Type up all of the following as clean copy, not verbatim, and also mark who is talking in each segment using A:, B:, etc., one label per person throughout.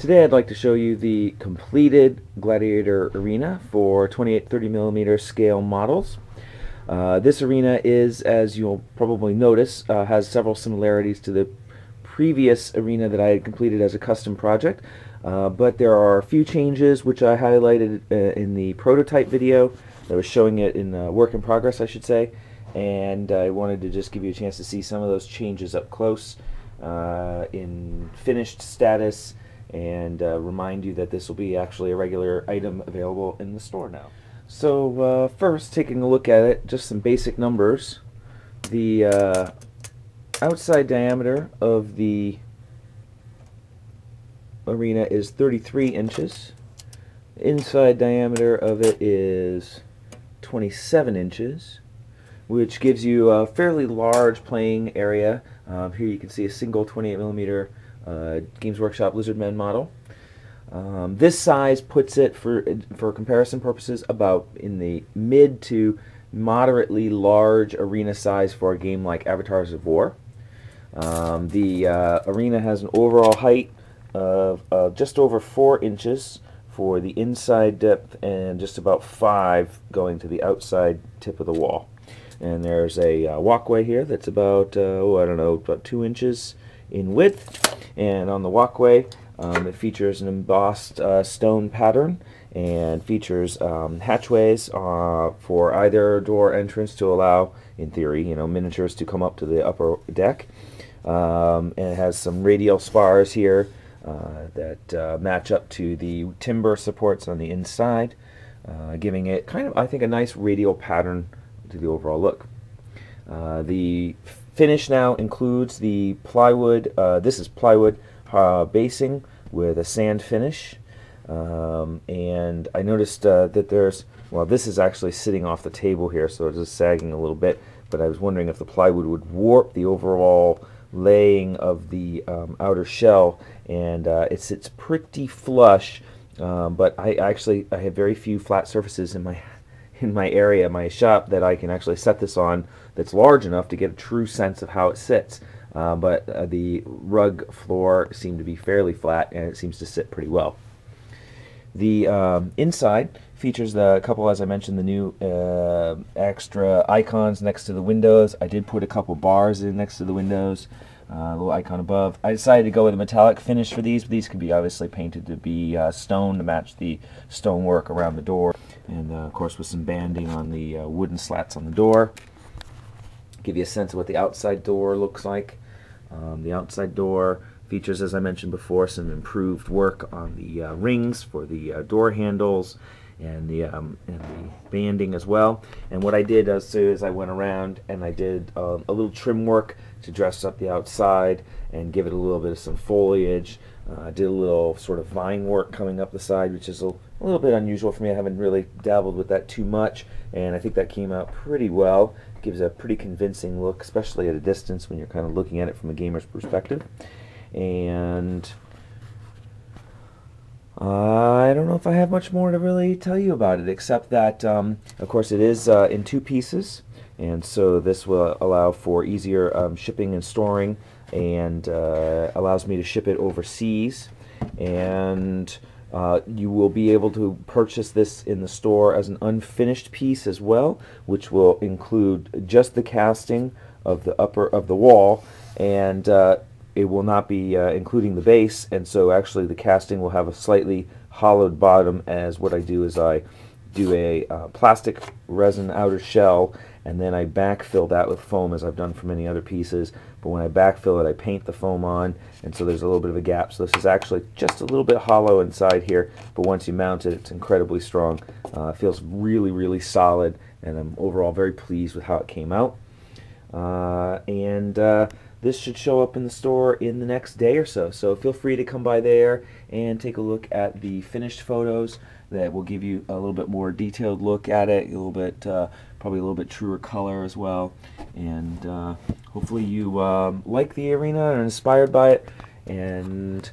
A: Today I'd like to show you the completed Gladiator arena for 28-30mm scale models. This arena is, as you'll probably notice, has several similarities to the previous arena that I had completed as a custom project, but there are a few changes which I highlighted in the prototype video that was showing it in work in progress, I should say, and I wanted to just give you a chance to see some of those changes up close in finished status, and remind you that this will be actually a regular item available in the store now. So first, taking a look at it, just some basic numbers. The outside diameter of the arena is 33 inches. Inside diameter of it is 27 inches, which gives you a fairly large playing area. Here you can see a single 28mm Games Workshop Lizardmen model. This size puts it, for comparison purposes, about in the mid to moderately large arena size for a game like Avatars of War. The arena has an overall height of just over 4 inches for the inside depth and just about 5 going to the outside tip of the wall. And there's a walkway here that's about, I don't know, about 2 inches in width. And on the walkway, it features an embossed stone pattern and features hatchways for either door entrance to allow, in theory, miniatures to come up to the upper deck. And it has some radial spars here that match up to the timber supports on the inside, giving it kind of, I think, a nice radial pattern to the overall look. The finish now includes the plywood. This is plywood basing with a sand finish, and I noticed that there's, well, this is actually sitting off the table here, so it's just sagging a little bit, but I was wondering if the plywood would warp the overall laying of the outer shell, and it sits pretty flush, but I have very few flat surfaces in my area, my shop, that I can actually set this on that's large enough to get a true sense of how it sits. But the rug floor seemed to be fairly flat, and it seems to sit pretty well. The inside features a couple, as I mentioned, the new extra icons next to the windows. I did put a couple bars in next to the windows, a little icon above. I decided to go with a metallic finish for these, but these can be obviously painted to be stone to match the stonework around the door, and of course with some banding on the wooden slats on the door. Give you a sense of what the outside door looks like. The outside door features, as I mentioned before, some improved work on the rings for the door handles and the banding as well. And what I did is I went around and I did a little trim work to dress up the outside and give it a little bit of some foliage. I did a little sort of vine work coming up the side, which is a little bit unusual for me. I haven't really dabbled with that too much, and I think that came out pretty well. It gives a pretty convincing look, especially at a distance when you're kind of looking at it from a gamer's perspective. And I don't know if I have much more to really tell you about it, except that, of course, it is in 2 pieces, and so this will allow for easier shipping and storing, and allows me to ship it overseas. And you will be able to purchase this in the store as an unfinished piece as well, which will include just the casting of the upper of the wall, and it will not be including the base, and so actually the casting will have a slightly hollowed bottom, as what I do is I do a plastic resin outer shell, and then I backfill that with foam, as I've done for many other pieces. But when I backfill it, I paint the foam on, and so there's a little bit of a gap. So this is actually just a little bit hollow inside here, but once you mount it, it's incredibly strong. It feels really, really solid, and I'm overall very pleased with how it came out. This should show up in the store in the next day or so. So feel free to come by there and take a look at the finished photos that will give you a little bit more detailed look at it, a little bit, probably a little bit truer color as well. And hopefully you like the arena and are inspired by it, and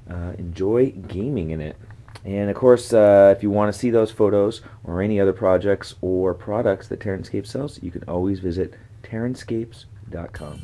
A: enjoy gaming in it. And of course, if you want to see those photos or any other projects or products that TerranScapes sells, you can always visit TerranScapes.com.